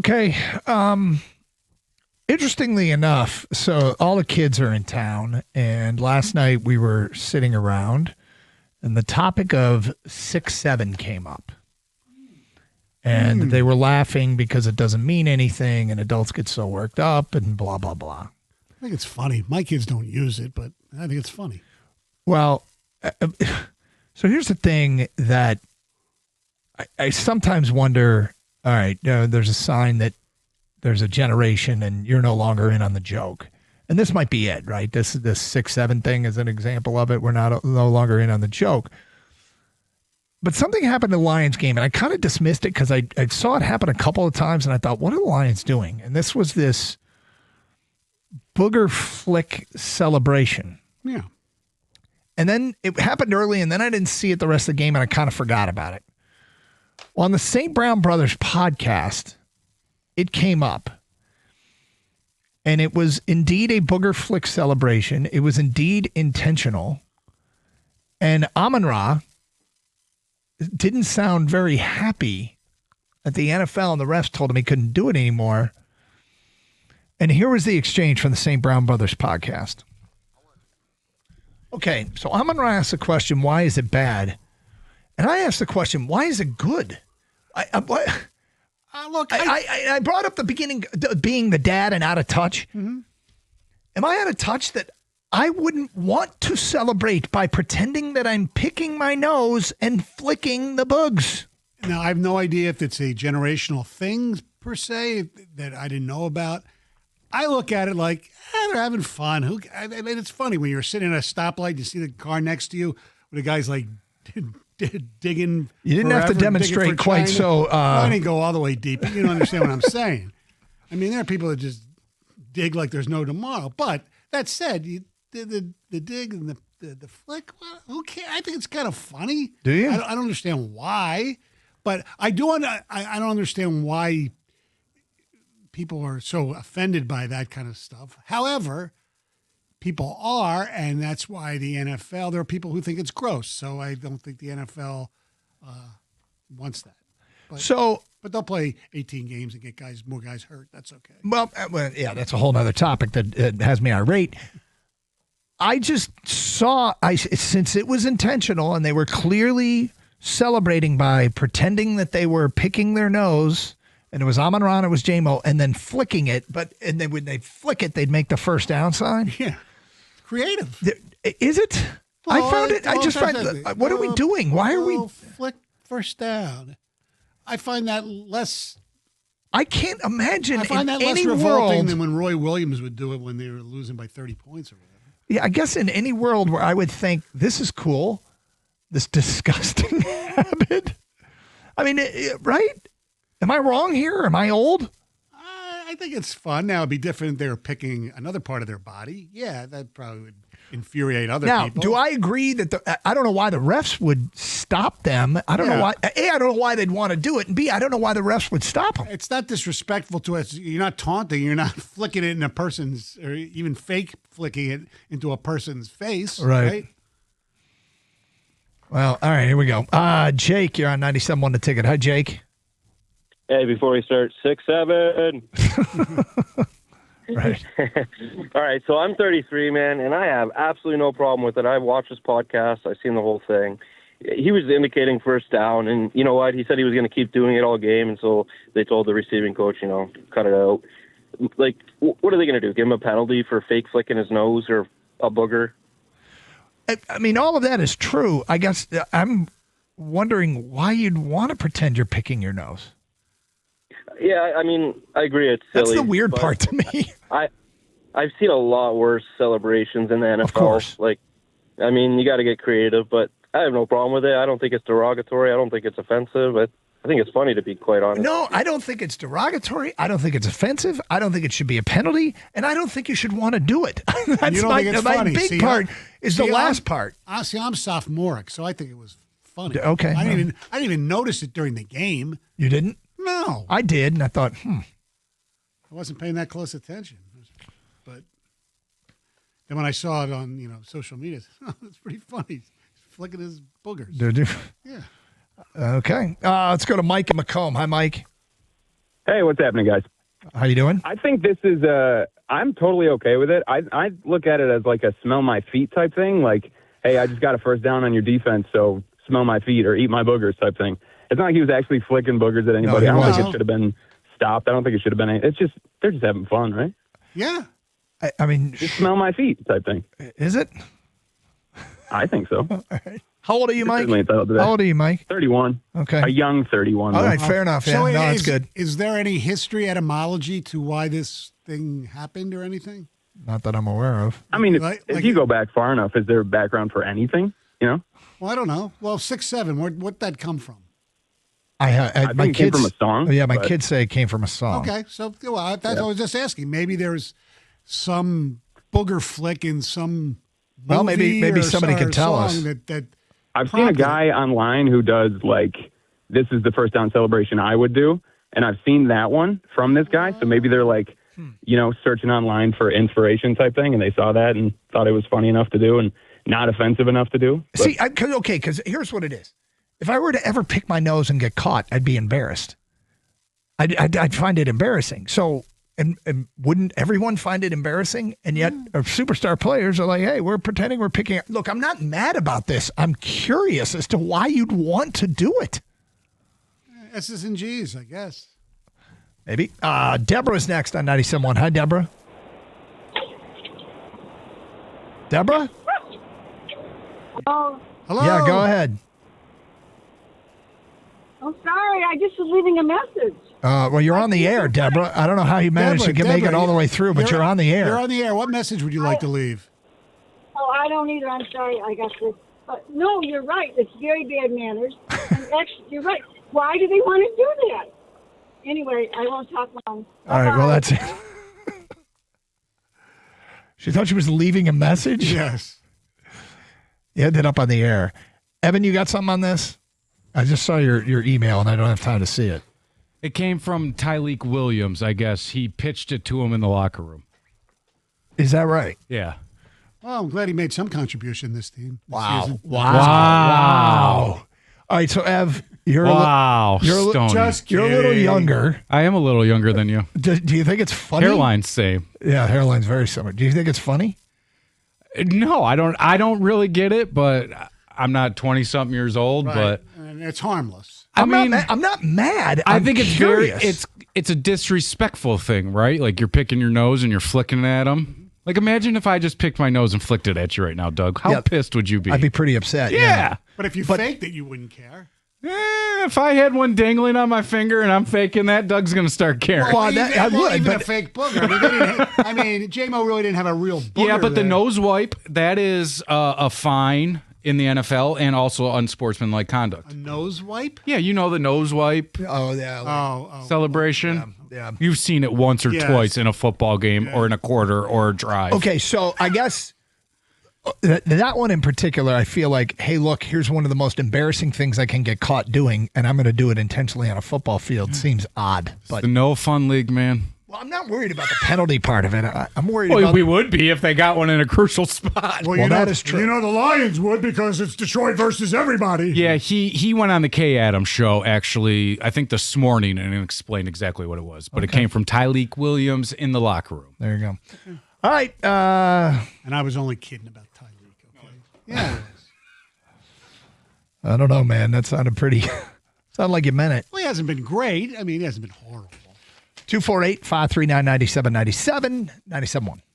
Okay. Interestingly enough, so all the kids are in town, and last night we were sitting around, and the topic of 6'7" came up. And they were laughing because it doesn't mean anything, and adults get so worked up, and blah, blah, blah. I think it's funny. My kids don't use it, but I think it's funny. Well, so here's the thing that I sometimes wonder, all right, there's a sign that there's a generation and you're no longer in on the joke. And this might be it, right? This 6'7" thing is an example of it. We're no longer in on the joke. But something happened in the Lions game, and I kind of dismissed it because I saw it happen a couple of times, and I thought, what are the Lions doing? And this was this Booger flick celebration. Yeah. And then it happened early, and then I didn't see it the rest of the game, and I kind of forgot about it. Well, on the St. Brown Brothers podcast, it came up. And it was indeed a Booger flick celebration. It was indeed intentional. And Amon-Ra didn't sound very happy at the NFL, and the refs told him he couldn't do it anymore. And here was the exchange from the St. Brown Brothers podcast. Okay, so Amon-Ra asked the question, why is it bad? And I asked the question, why is it good? I brought up the beginning, being the dad and out of touch. Mm-hmm. Am I out of touch that I wouldn't want to celebrate by pretending that I'm picking my nose and flicking the bugs? Now, I have no idea if it's a generational thing, per se, that I didn't know about. I look at it like, they're having fun. I mean, it's funny when you're sitting at a stoplight, you see the car next to you, where the guy's like digging. You didn't have to demonstrate quite so. Well, I didn't go all the way deep. You don't understand what I'm saying. I mean, there are people that just dig like there's no tomorrow. But that said, the dig and the flick, well, who cares? I think it's kind of funny. Do you? I don't understand why, but I don't understand why people are so offended by that kind of stuff. However, people are, and that's why the NFL, there are people who think it's gross. So I don't think the NFL wants that. But they'll play 18 games and get more guys hurt. That's okay. Well, yeah, that's a whole other topic that has me irate. I just saw, since it was intentional and they were clearly celebrating by pretending that they were picking their nose, and it was Amon-Ra, it was J-Mo, and then flicking it, and then when they flick it, they'd make the first down sign. Yeah. Creative. Is it? Well, I found it. I just find, what are we doing? Why are we? Flick first down. I find that less. I can't imagine. I find that less revolting than when Roy Williams would do it when they were losing by 30 points or whatever. Yeah, I guess in any world where I would think this is cool, this disgusting habit. I mean, right? Am I wrong here? Am I old? I think it's fun. Now, it'd be different if they were picking another part of their body. Yeah, that probably would infuriate other people. Now, do I agree that I don't know why the refs would stop them. I don't know why. A, I don't know why they'd want to do it. And B, I don't know why the refs would stop them. It's not disrespectful to us. You're not taunting. You're not flicking it in a person's, or even fake flicking it into a person's face. Right? Well, all right, here we go. Jake, you're on 97.1 The Ticket. Hi, Jake. Hey, before we start, 6'7". Right. All right, so I'm 33, man, and I have absolutely no problem with it. I've watched his podcast. I've seen the whole thing. He was indicating first down, and you know what? He said he was going to keep doing it all game, and so they told the receiving coach, cut it out. Like, what are they going to do? Give him a penalty for fake flicking his nose or a booger? I mean, all of that is true. I guess I'm wondering why you'd want to pretend you're picking your nose. Yeah, I mean, I agree it's silly. That's the weird part to me. I've seen a lot worse celebrations in the NFL. Of course. Like, I mean, you got to get creative, but I have no problem with it. I don't think it's derogatory. I don't think it's offensive. I think it's funny, to be quite honest. No, I don't think it's derogatory. I don't think it's offensive. I don't think it should be a penalty, and I don't think you should want to do it. That's my big part is the last part. Honestly, I'm sophomoric, so I think it was funny. Okay. I didn't even notice it during the game. You didn't? No. I did, and I thought, I wasn't paying that close attention. But then when I saw it on, social media, it's pretty funny. He's flicking his boogers. Did you? Yeah. Okay. Let's go to Mike in Macomb. Hi, Mike. Hey, what's happening, guys? How you doing? I think this is I'm totally okay with it. I look at it as like a smell my feet type thing. Like, hey, I just got a first down on your defense, so smell my feet or eat my boogers type thing. It's not like he was actually flicking boogers at anybody. No, I don't wasn't. think it should have been stopped. I don't think it should have been. It's just they're just having fun, right? Yeah. I mean, Just smell my feet type thing. is it? I think so. All right. How old are you, Mike? Certainly entitled to that. How old are you, Mike? 31. Okay. A young 31. All though. right, fair enough. Yeah, So no, that's is, good. Is there any history, etymology to why this thing happened or anything? Not that I'm aware of. I mean, Like- if like- you go back far enough, is there a background for anything? You know? Well, I don't know. Well, 6'7", where'd that come from? I think my it came kids from a song, Oh, yeah, my but- kids say it came from a song. Okay, so well, that's what I was just asking. Maybe there's some booger flick in some Well, maybe movie or somebody or can tell song us. That I've seen a prompted it. guy online who does like, this is the first down celebration I would do. And I've seen that one from this guy. So maybe they're like, you know, searching online for inspiration type thing. And they saw that and thought it was funny enough to do and not offensive enough to do. But See, because here's what it is. If I were to ever pick my nose and get caught, I'd be embarrassed. I'd find it embarrassing. So, and wouldn't everyone find it embarrassing? And yet, superstar players are like, hey, we're pretending we're picking. Look, I'm not mad about this. I'm curious as to why you'd want to do it. S's and G's, I guess. Maybe. Deborah's next on 97.1. Hi, Deborah. Deborah? Oh, Hello. Yeah, go ahead. I'm sorry. I just was leaving a message. Well, you're on the air, Deborah. I don't know how you managed to make it all the way through, but you're on the air. You're on the air. What message would you like to leave? Oh, I don't either. I'm sorry. I got this. But no, you're right. It's very bad manners. And actually, you're right. Why do they want to do that? Anyway, I won't talk long. All right, well, Bye-bye. that's it. She thought she was leaving a message? Yes. You ended up on the air. Evan, you got something on this? I just saw your email, and I don't have time to see it. It came from Tyreek Williams, I guess. He pitched it to him in the locker room. Is that right? Yeah. Well, I'm glad he made some contribution this season. Wow. All right, so Ev, you're Wow, you're a, Stoney. Just you're a little kidding. younger. I am a little younger than you. Do you think it's funny? Hairline's same. Yeah, hairline's very similar. Do you think it's funny? No, I don't really get it, but I'm not 20-something years old, Right. but And it's harmless. I'm mean, not mad. I I'm think it's curious. it's a disrespectful thing, right? Like you're picking your nose and you're flicking it at them. Like imagine if I just picked my nose and flicked it at you right now, Doug. How Yeah. pissed would you be? I'd be pretty upset. yeah. But if you faked it, you wouldn't care. If I had one dangling on my finger and I'm faking that, Doug's going to start caring. Well, that- I would, even but- a fake booger. I mean, J-Mo really didn't have a real booger. Yeah, but the there. nose wipe, that is a fine in the NFL and also unsportsmanlike conduct. A nose wipe? Yeah, you know the nose wipe Oh, yeah. Oh. celebration. Yeah. You've seen it once or Yes. twice in a football game or in a quarter or a drive. Okay, so I guess that one in particular, I feel like, hey, look, here's one of the most embarrassing things I can get caught doing, and I'm going to do it intentionally on a football field. Seems odd, but The no fun league, man. well, I'm not worried about the penalty part of it. I'm worried Well, about. we would be if they got one in a crucial spot. Well, that is true. You know the Lions would because it's Detroit versus everybody. Yeah, he went on the Kay Adams show actually, I think this morning, and explained exactly what it was. But it came from Tyreek Williams in the locker room. There you go. All right. And I was only kidding about Tyreek. Okay. Yeah. it was. I don't know, man. That sounded pretty. Sounded like you meant it. Well, he hasn't been great. I mean, he hasn't been horrible. 248-539-9797, 97.1.